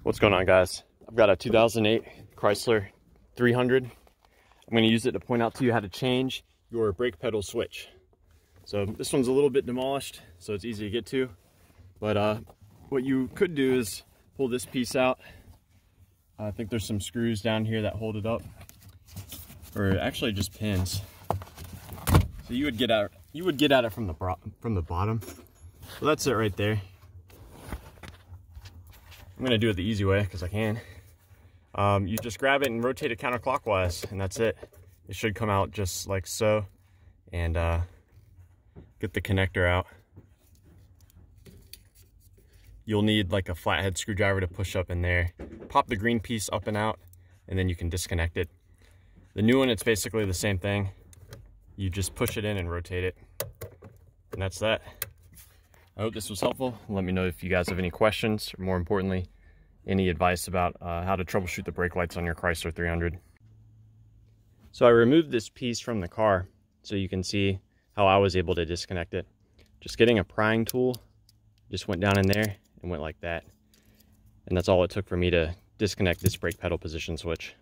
What's going on, guys? I've got a 2008 Chrysler 300. I'm going to use it to point out to you how to change your brake pedal switch. So this one's a little bit demolished, so it's easy to get to. But what you could do is pull this piece out. I think there's some screws down here that hold it up, or actually just pins. So you would get at it from the bottom. So that's it right there. I'm gonna do it the easy way because I can. You just grab it and rotate it counterclockwise, and that's it. It should come out just like so. And get the connector out. You'll need like a flathead screwdriver to push up in there. Pop the green piece up and out, and then you can disconnect it. The new one, it's basically the same thing. You just push it in and rotate it. And that's that. I hope this was helpful. Let me know if you guys have any questions, or more importantly, any advice about how to troubleshoot the brake lights on your Chrysler 300. So I removed this piece from the car so you can see how I was able to disconnect it. Just getting a prying tool, just went down in there and went like that. And that's all it took for me to disconnect this brake pedal position switch.